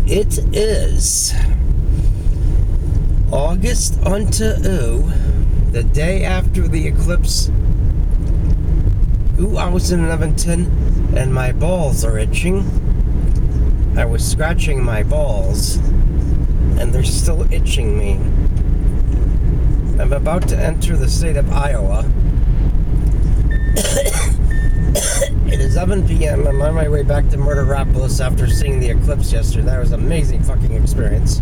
It is August unto the day after the eclipse 2011, and my balls are itching. I was scratching my balls, and they're still itching me. I'm about to enter the state of Iowa. It is 7 p.m. I'm on my way back to Murderopolis after seeing the eclipse yesterday. That was an amazing fucking experience.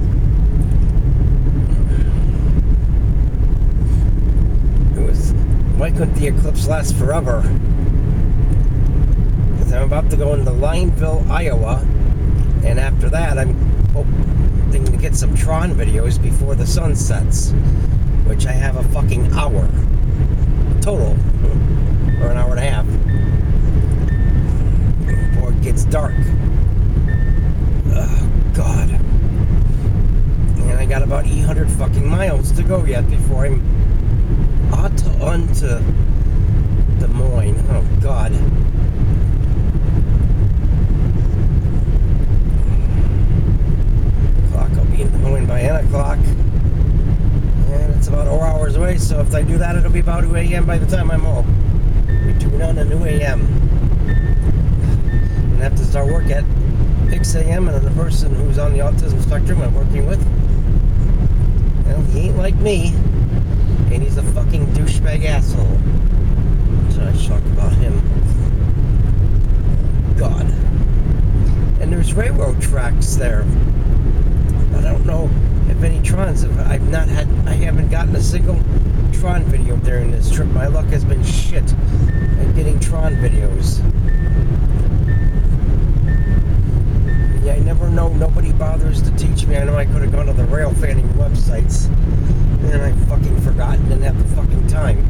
Why couldn't the eclipse last forever? Because I'm about to go into Lineville, Iowa, and after that I'm hoping to get some Tron videos before the sun sets, which I have a fucking hour total, or an hour and a half, before it gets dark. Oh, God. And I got about 800 fucking miles to go yet before I'm onto Des Moines. Oh, God. I'll be in Des Moines by 10 o'clock. And it's about 4 hours away, so if I do that, it'll be about 2 a.m. by the time I'm home. We tune on at 2 a.m. And have to start work at 6 a.m. And the person who's on the autism spectrum I'm working with, well, he ain't like me. And he's a fucking douchebag asshole. So I talk about him. God. And there's railroad tracks there. I don't know if any Trons have. I haven't gotten a single Tron video during this trip. My luck has been shit at getting Tron videos. Yeah, I never know. Nobody bothers to teach me. I know I could have gone to the rail fanning websites, and I fucking forgot and didn't have the fucking time.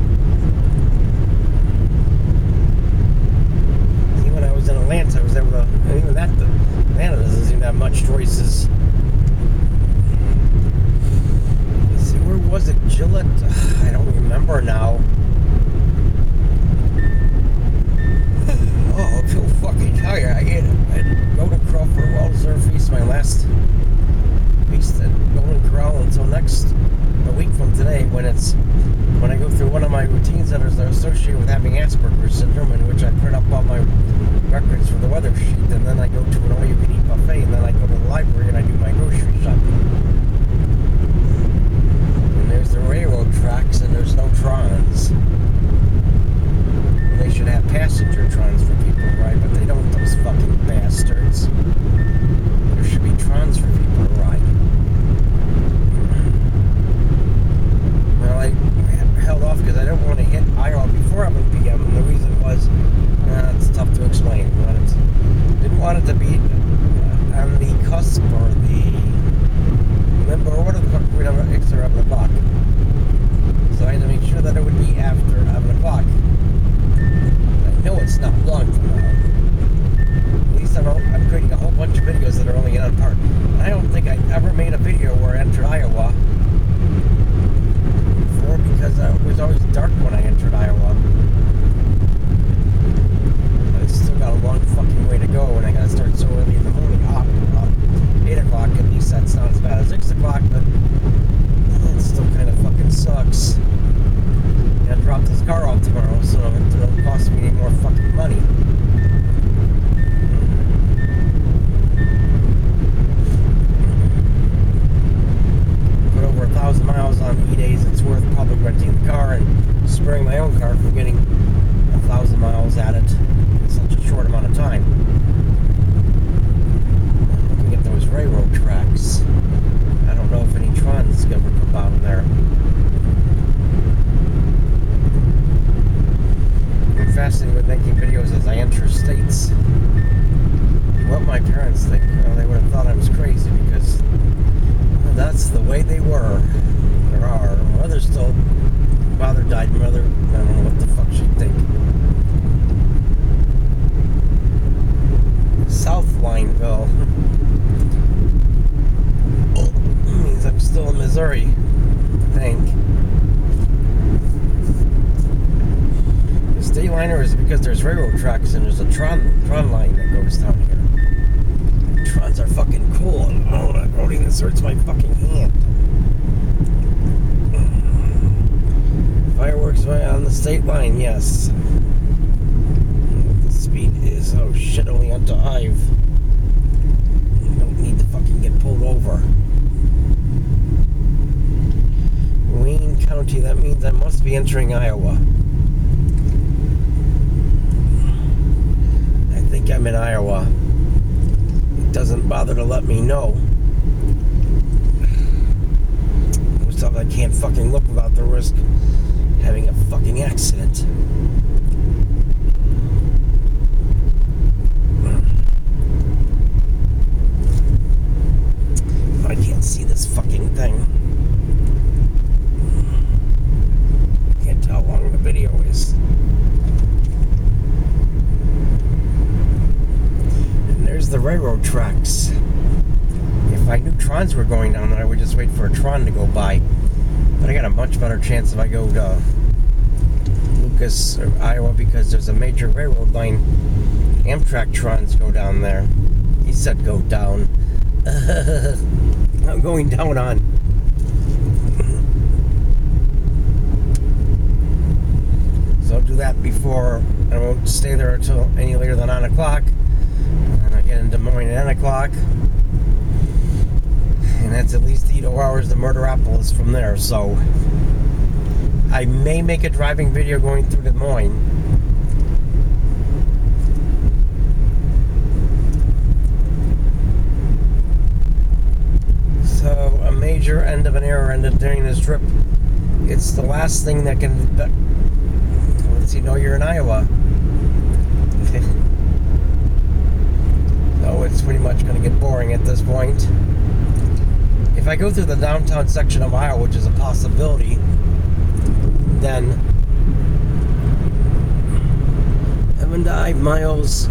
See, when I was in Atlanta, I was able to, and even that, Atlanta doesn't seem to have much choices. Let's see, where was it? Gillette? I don't remember now. Oh, I feel fucking tired. I ate Golden Corral for a well-deserved feast, my last feast at Golden Corral until a week from today, when I go through one of my routines that are associated with having Asperger's syndrome, in which I print up all my records for the weather sheet, and then I go to an all-you-can-eat buffet, and then I go to the library and I do my grocery shopping. And there's the railroad tracks, and there's no Trons. They should have passenger Trons for people, right? But they don't, those fucking bastards. There should be Trons for people to ride. Well, I held off because I didn't want to hit Iowa before 11 p.m. And the reason was, it's tough to explain. Didn't want it to be on the cusp or the limbo, or whatever the fuck we're going to extra 11 o'clock. So I had to make sure that it would be after 11 o'clock. I know it's not long from now. At least I'm creating a whole bunch of videos that are only on part. I don't think I ever made a video where I entered Iowa before, because it was always dark when I entered Iowa. But it's still got a long fucking way to go, and I gotta start so early in the morning. 8 o'clock, at least that's not as bad as 6 o'clock, but it still kind of fucking sucks. I gotta drop this car off tomorrow, so it don't cost me any more fucking money. Put over 1,000 miles on E-days, it's worth probably renting the car and sparing my own car for getting 1,000 miles at it in such a short amount of time. Looking at those railroad tracks, I don't know if any Trons ever come out of there. I'm fascinated with making videos as I enter states. What my parents think, they would have thought I was crazy, because that's the way they were. There are. My mother still, father died, mother, I don't know what the fuck she'd think. South Lineville. Means I'm still in Missouri, I think. Dayliner is because there's railroad tracks and there's a Tron line that goes down here. Trons are fucking cool. This hurts my fucking hand. Fireworks on the state line, yes. The speed is, oh shit, only up to Ive. You don't need to fucking get pulled over. Wayne County, that means I must be entering Iowa. I think I'm in Iowa. It doesn't bother to let me know. Most of I can't fucking look without the risk of having a fucking accident. I can't see this fucking thing. Can't tell how long the video is. And there's the railroad tracks. If I knew Trons were going down there, I would just wait for a Tron to go by. But I got a much better chance if I go to Lucas or Iowa, because there's a major railroad line. Amtrak Trons go down there. He said go down. I'm going down on. So I'll do that before. I won't stay there until any later than 9 o'clock. And I get in Des Moines at 9 o'clock. And that's at least 8 hours to Murderopolis from there. So I may make a driving video going through Des Moines. So a major end of an era ended during this trip. It's the last thing that can lets you know you're in Iowa. So it's pretty much going to get boring at this point. If I go through the downtown section of Iowa, which is a possibility, then 7 miles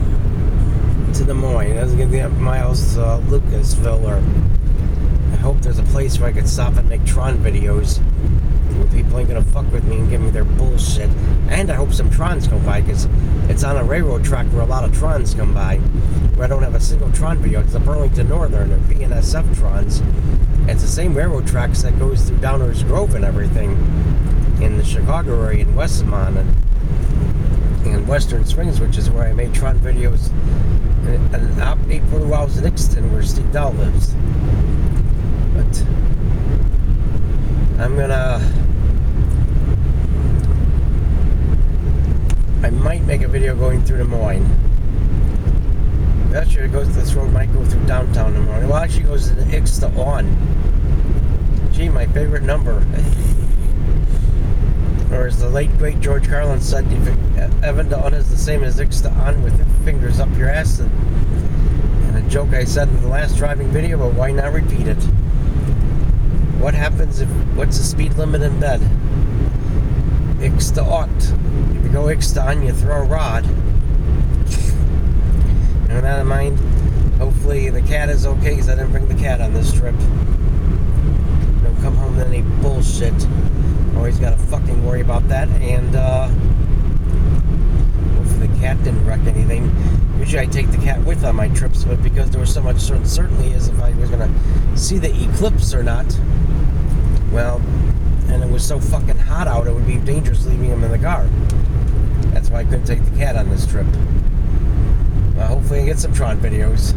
to Des Moines. Doesn't give me miles to Lucasville, or I hope there's a place where I could stop and make Tron videos where people ain't gonna fuck with me and give me their bullshit. And I hope some Trons come by, because it's on a railroad track where a lot of Trons come by, where I don't have a single Tron video. It's the Burlington Northern or BNSF Trons. It's the same railroad tracks that goes through Downers Grove and everything in the Chicago area, in Westmont and Western Springs, which is where I made Tron videos, and 8 hours in Ixton, where Steve Dow lives. But I might make a video going through Des Moines. Actually, it goes to this road, might go through downtown Des Moines. Well, actually, it goes to Ixta on. Gee, my favorite number. Or as the late great George Carlin said, Evan to on is the same as Ixta on, with your fingers up your ass. And a joke I said in the last driving video, but why not repeat it? What happens what's the speed limit in bed? Ixta ought. If you go Ixta on, you throw a rod. And with that in mind, hopefully the cat is okay, because I didn't bring the cat on this trip. Don't come home with any bullshit. Always gotta fucking worry about that. And hopefully the cat didn't wreck anything. Usually I take the cat with on my trips, but because there was so much uncertainty as if I was gonna see the eclipse or not, well, and it was so fucking hot out, it would be dangerous leaving him in the car. That's why I couldn't take the cat on this trip. Hopefully I get some Tron videos.